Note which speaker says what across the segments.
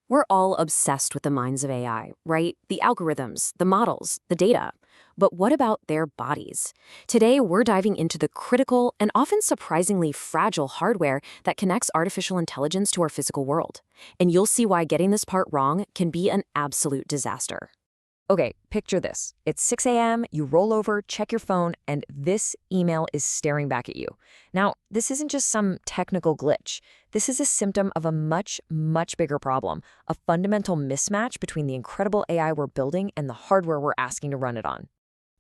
Speaker 1: We're all obsessed with the minds of AI, right? The algorithms, the models, the data. But what about their bodies? Today, we're diving into the critical and often surprisingly fragile hardware that connects artificial intelligence to our physical world. And you'll see why getting this part wrong can be an absolute disaster.
Speaker 2: Okay, picture this. It's 6 a.m., you roll over, check your phone, and this email is staring back at you. Now, this isn't just some technical glitch. This is a symptom of a much, much bigger problem, a fundamental mismatch between the incredible AI we're building and the hardware we're asking to run it on.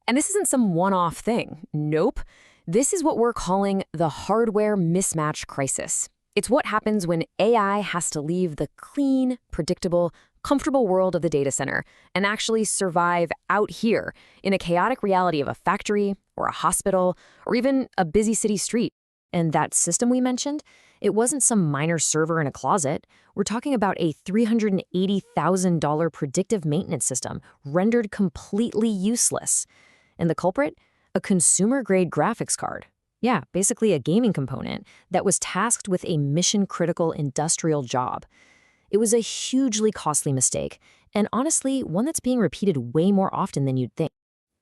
Speaker 1: And this isn't some one-off thing. Nope. This is what we're calling the hardware mismatch crisis. It's what happens when AI has to leave the clean, predictable, comfortable world of the data center and actually survive out here in a chaotic reality of a factory or a hospital or even a busy city street. And that system we mentioned, it wasn't some minor server in a closet. We're talking about a $380,000 predictive maintenance system rendered completely useless. And the culprit? A consumer-grade graphics card. Yeah, basically a gaming component that was tasked with a mission-critical industrial job. It was a hugely costly mistake, and honestly, one that's being repeated way more often than you'd think.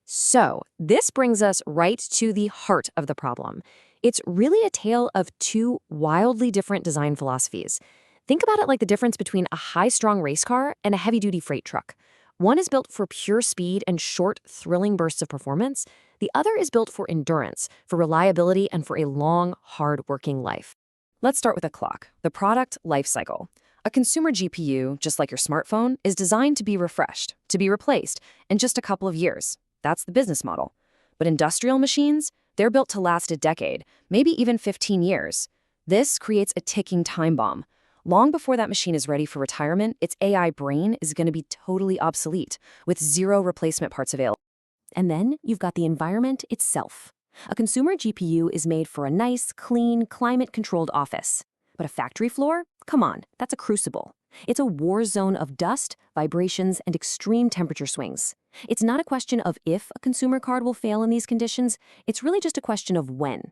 Speaker 1: So, this brings us right to the heart of the problem. It's really a tale of two wildly different design philosophies. Think about it like the difference between a high-strung race car and a heavy-duty freight truck. One is built for pure speed and short, thrilling bursts of performance. The other is built for endurance, for reliability, and for a long, hard-working life. Let's start with a clock, the product life cycle. A consumer GPU, just like your smartphone, is designed to be refreshed, to be replaced, in just a couple of years. That's the business model. But industrial machines, they're built to last a decade, maybe even 15 years. This creates a ticking time bomb. Long before that machine is ready for retirement, its AI brain is going to be totally obsolete, with zero replacement parts available. And then you've got the environment itself. A consumer GPU is made for a nice, clean, climate-controlled office. But a factory floor? Come on, that's a crucible. It's a war zone of dust, vibrations, and extreme temperature swings. It's not a question of if a consumer card will fail in these conditions, it's really just a question of when.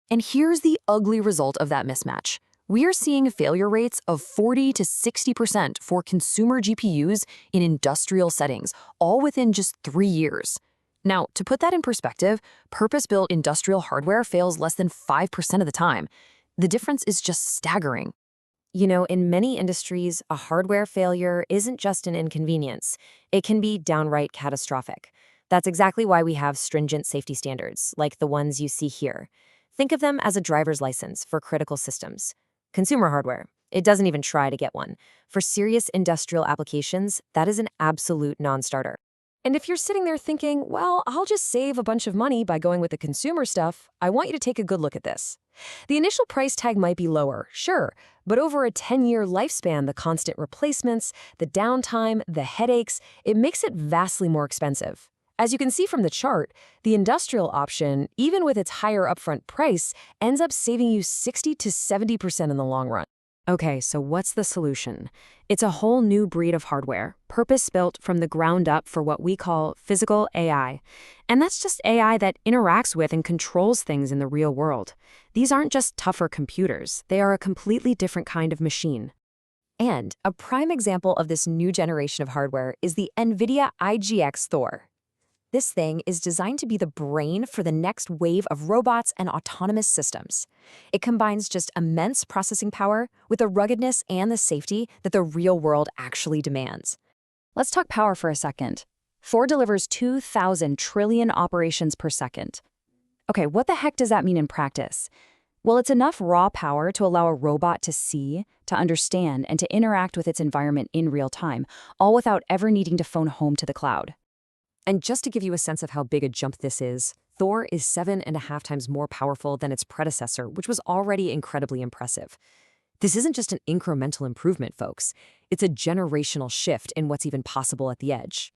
Speaker 1: And here's the ugly result of that mismatch. We're seeing failure rates of 40 to 60% for consumer GPUs in industrial settings, all within just 3 years. Now, to put that in perspective, purpose-built industrial hardware fails less than 5% of the time. The difference is just staggering. You know, in many industries, a hardware failure isn't just an inconvenience. It can be downright catastrophic. That's exactly why we have stringent safety standards, like the ones you see here. Think of them as a driver's license for critical systems. Consumer hardware, it doesn't even try to get one. For serious industrial applications, that is an absolute non-starter. And if you're sitting there thinking, well, I'll just save a bunch of money by going with the consumer stuff, I want you to take a good look at this. The initial price tag might be lower, sure, but over a 10-year lifespan, the constant replacements, the downtime, the headaches, it makes it vastly more expensive. As you can see from the chart, the industrial option, even with its higher upfront price, ends up saving you 60 to 70% in the long run. Okay, so what's the solution? It's a whole new breed of hardware, purpose-built from the ground up for what we call physical AI. And that's just AI that interacts with and controls things in the real world. These aren't just tougher computers, they are a completely different kind of machine. And a prime example of this new generation of hardware is the NVIDIA AGX Thor. This thing is designed to be the brain for the next wave of robots and autonomous systems. It combines just immense processing power with the ruggedness and the safety that the real world actually demands. Let's talk power for a second. Thor delivers 2,000 trillion operations per second. Okay, what the heck does that mean in practice? Well, it's enough raw power to allow a robot to see, to understand, and to interact with its environment in real time, all without ever needing to phone home to the cloud. And just to give you a sense of how big a jump this is, Thor is 7.5 times more powerful than its predecessor, which was already incredibly impressive. This isn't just an incremental improvement, folks. It's a generational shift in what's even possible at the edge.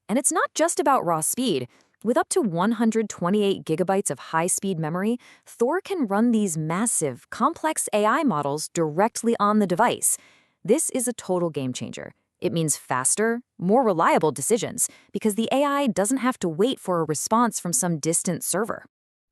Speaker 1: And it's not just about raw speed. With up to 128 gigabytes of high-speed memory, Thor can run these massive, complex AI models directly on the device. This is a total game changer. It means faster, more reliable decisions, because the AI doesn't have to wait for a response from some distant server.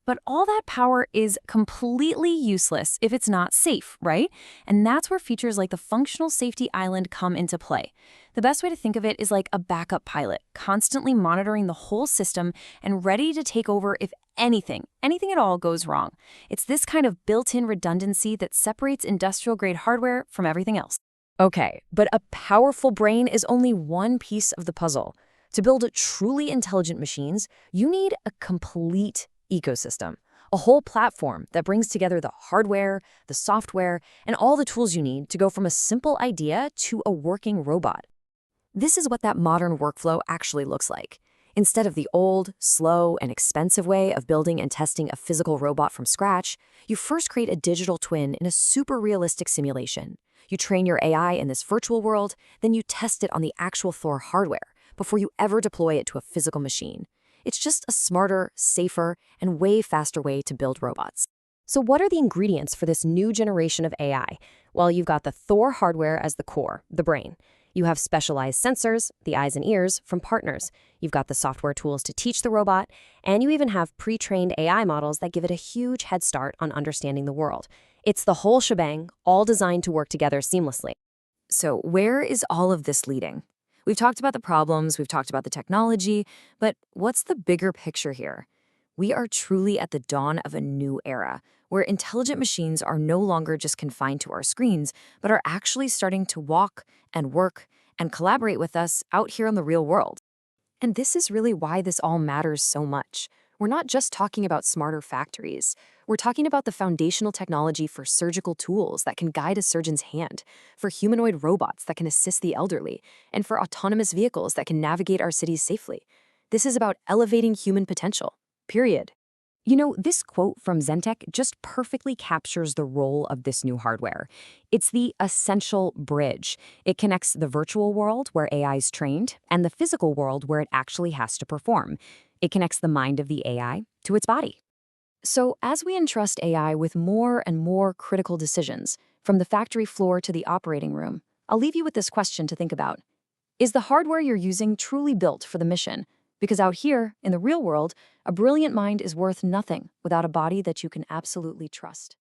Speaker 2: But all that power is completely useless if it's not safe, right? And that's where features like the Functional Safety Island come into play. The best way to think of it is like a backup pilot, constantly monitoring the whole system and ready to take over if anything at all goes wrong. It's this kind of built-in redundancy that separates industrial-grade hardware from everything else. Okay, but a powerful brain is only one piece of the puzzle. To build truly intelligent machines, you need a complete ecosystem, a whole platform that brings together the hardware, the software, and all the tools you need to go from a simple idea to a working robot. This is what that modern workflow actually looks like. Instead of the old, slow, and expensive way of building and testing a physical robot from scratch, you first create a digital twin in a super realistic simulation. You train your AI in this virtual world, then you test it on the actual Thor hardware before you ever deploy it to a physical machine. It's just a smarter, safer, and way faster way to build robots. So what are the ingredients for this new generation of AI? Well, you've got the Thor hardware as the core, the brain. You have specialized sensors, the eyes and ears, from partners. You've got the software tools to teach the robot, and you even have pre-trained AI models that give it a huge head start on understanding the world. It's the whole shebang, all designed to work together seamlessly. So where is all of this leading? We've talked about the problems, we've talked about the technology, but what's the bigger picture here? We are truly at the dawn of a new era, where intelligent machines are no longer just confined to our screens, but are actually starting to walk and work and collaborate with us out here in the real world. And this is really why this all matters so much. We're not just talking about smarter factories. We're talking about the foundational technology for surgical tools that can guide a surgeon's hand, for humanoid robots that can assist the elderly, and for autonomous vehicles that can navigate our cities safely. This is about elevating human potential, period. You know, this quote from Zentek just perfectly captures the role of this new hardware. It's the essential bridge. It connects the virtual world where AI is trained and the physical world where it actually has to perform. It connects the mind of the AI to its body. So as we entrust AI with more and more critical decisions, from the factory floor to the operating room, I'll leave you with this question to think about. Is the hardware you're using truly built for the mission? Because out here, in the real world, a brilliant mind is worth nothing without a body that you can absolutely trust.